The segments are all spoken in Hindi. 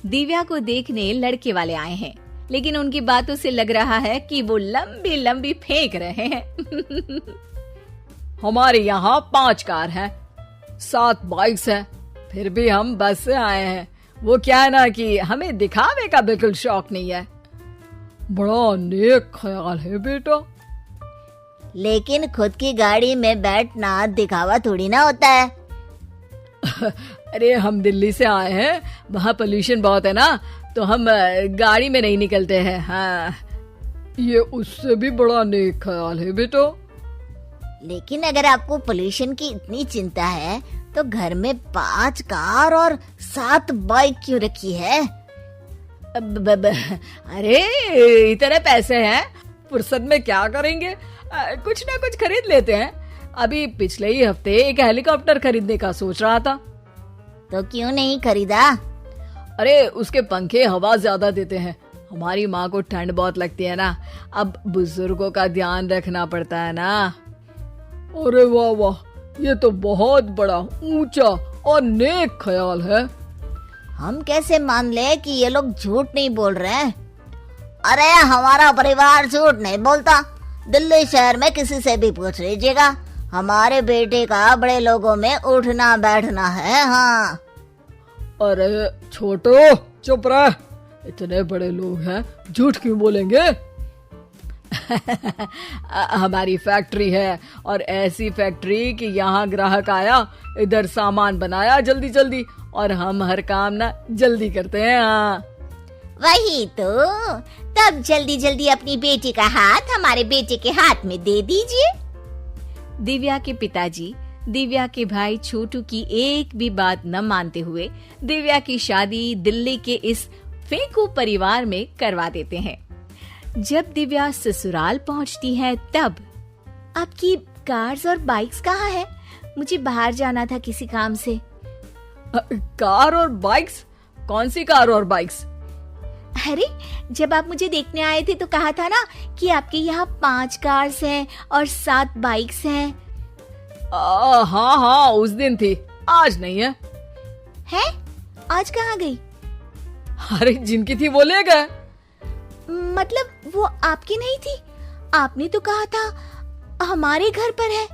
दिव्या को देखने लड़के वाले आए हैं, लेकिन उनकी बातों से लग रहा है कि वो लंबी लंबी फेंक रहे हैं। हमारे यहाँ 5 कार हैं, 7 बाइक्स हैं, फिर भी हम बस से आए हैं। वो क्या है ना कि हमें दिखावे का बिल्कुल शौक नहीं है। बड़ा नेक ख्याल है बेटा। लेकिन खुद की गाड़ी में बैठना दिखावा थोड़ी ना होता है। अरे हम दिल्ली से आए हैं, वहाँ पोल्यूशन बहुत है ना, तो हम गाड़ी में नहीं निकलते हैं। हाँ, ये उससे भी बड़ा नेक ख्याल है बेटा। लेकिन अगर आपको पोल्यूशन की इतनी चिंता है तो घर में 5 कार और 7 बाइक क्यों रखी है? अरे इतने पैसे हैं, फुर्सत में क्या करेंगे, कुछ ना कुछ खरीद लेते हैं। अभी पिछले ही हफ्ते एक हेलीकॉप्टर खरीदने का सोच रहा था। तो क्यों नहीं खरीदा? अरे उसके पंखे हवा ज्यादा देते हैं, हमारी माँ को ठंड बहुत लगती है ना, अब बुजुर्गों का ध्यान रखना पड़ता है ना। अरे वाह वाह, ये तो बहुत बड़ा ऊंचा और नेक ख्याल है। हम कैसे मान ले कि ये लोग झूठ नहीं बोल रहे हैं? अरे हमारा परिवार झूठ नहीं बोलता। दिल्ली शहर में किसी से भी पूछ लीजिएगा, हमारे बेटे का बड़े लोगों में उठना बैठना है। हाँ। अरे छोटो चुप रह, इतने बड़े लोग हैं, झूठ क्यों बोलेंगे? हमारी फैक्ट्री है, और ऐसी फैक्ट्री कि यहाँ ग्राहक आया, इधर सामान बनाया जल्दी जल्दी, और हम हर काम ना जल्दी करते हैं। हाँ वही तो, तब जल्दी जल्दी अपनी बेटी का हाथ हमारे बेटे के हाथ में दे दीजिए। दिव्या के पिताजी दिव्या के भाई छोटू की एक भी बात न मानते हुए दिव्या की शादी दिल्ली के इस फेंकू परिवार में करवा देते हैं। जब दिव्या ससुराल पहुंचती है तब आपकी कार्स और बाइक्स कहाँ है? मुझे बाहर जाना था किसी काम से। कार और बाइक्स? कौन सी कार और बाइक्स? अरे जब आप मुझे देखने आए थे तो कहा था ना कि आपके यहाँ 5 कार्स हैं और 7 बाइक्स हैं। हाँ हाँ उस दिन थी, आज नहीं है। है? आज कहाँ गई? अरे जिनकी थी वो ले गए। मतलब वो आपकी नहीं थी? आपने तो कहा था हमारे घर पर है।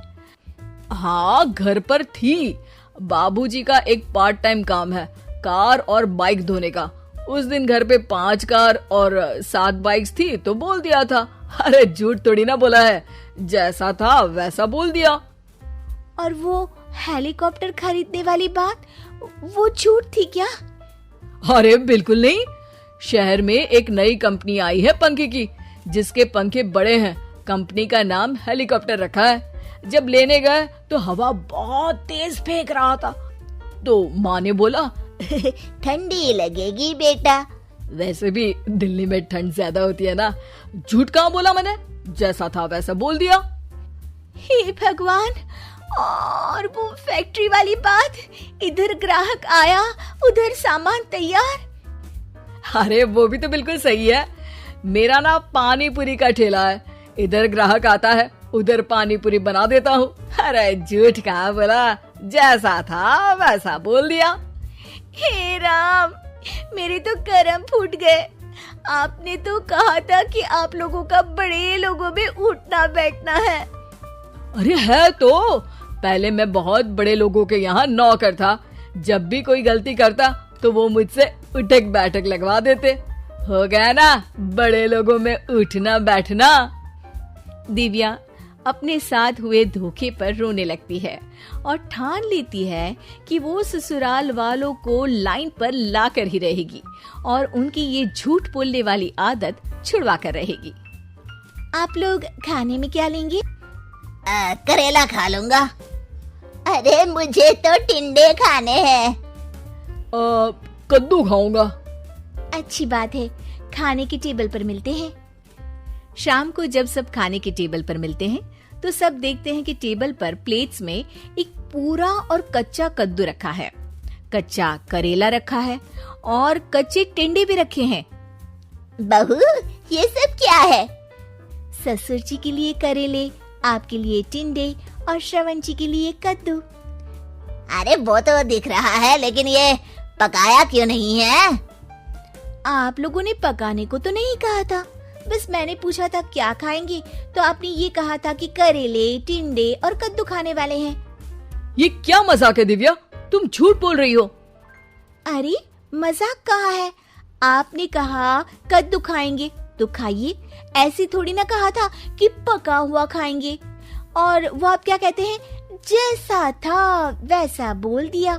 हाँ घर पर थी, बाबूजी का एक पार्ट टाइम काम है कार और बाइक धोने का। उस दिन घर पे 5 कार और 7 बाइक्स थी तो बोल दिया था। अरे झूठ थोड़ी ना बोला है, जैसा था वैसा बोल दिया। और वो हेलीकॉप्टर खरीदने वाली बात, वो झूठ थी क्या? अरे बिल्कुल नहीं, शहर में एक नई कंपनी आई है पंखे की, जिसके पंखे बड़े हैं। कंपनी का नाम हेलीकॉप्टर रखा है। जब लेने गए तो हवा बहुत तेज फेंक रहा था, तो माँ ने बोला ठंडी लगेगी बेटा। वैसे भी दिल्ली में ठंड ज्यादा होती है ना। झूठ कहाँ बोला मैंने, जैसा था वैसा बोल दिया। हे भगवान, और वो फैक्ट्री वाली बात, इधर ग्राहक आया उधर सामान तैयार। अरे वो भी तो बिल्कुल सही है। मेरा ना पानी पूरी का ठेला है, इधर ग्राहक आता है उधर पानी पूरी बना देता हूँ। अरे झूठ कहाँ बोला, जैसा था वैसा बोल दिया। हे राम, मेरे तो कर्म फूट गए। आपने तो कहा था कि आप लोगों का बड़े लोगों में उठना बैठना है। अरे है तो, पहले मैं बहुत बड़े लोगों के यहाँ नौकर था। जब भी कोई गलती करता तो वो मुझसे उठक बैठक लगवा देते। हो गया ना बड़े लोगों में उठना बैठना। दिव्या अपने साथ हुए धोखे पर रोने लगती है और ठान लेती है कि वो ससुराल वालों को लाइन पर लाकर ही रहेगी और उनकी ये झूठ बोलने वाली आदत छुड़वा कर रहेगी। आप लोग खाने में क्या लेंगे? करेला खा लूंगा। अरे मुझे तो टिंडे खाने हैं। कद्दू खाऊंगा। अच्छी बात है, खाने की टेबल पर मिलते हैं। शाम को जब सब खाने की टेबल पर मिलते हैं तो सब देखते हैं कि टेबल पर प्लेट्स में एक पूरा और कच्चा कद्दू रखा है, कच्चा करेला रखा है और कच्चे टिंडे भी रखे हैं। बहू, ये सब क्या है? ससुर जी के लिए करेले, आपके लिए टिंडे और श्रवण जी के लिए कद्दू। अरे वो तो दिख रहा है, लेकिन ये पकाया क्यों नहीं है? आप लोगों ने पकाने को तो नहीं कहा था, बस मैंने पूछा था क्या खाएंगे, तो आपने ये कहा था कि करेले, टिंडे और कद्दू खाने वाले हैं। ये क्या मजाक है दिव्या, तुम झूठ बोल रही हो। अरे मजाक कहा है, आपने कहा कद्दू खाएंगे तो खाइए, ऐसी थोड़ी ना कहा था कि पका हुआ खाएंगे। और वो आप क्या कहते हैं, जैसा था वैसा बोल दिया,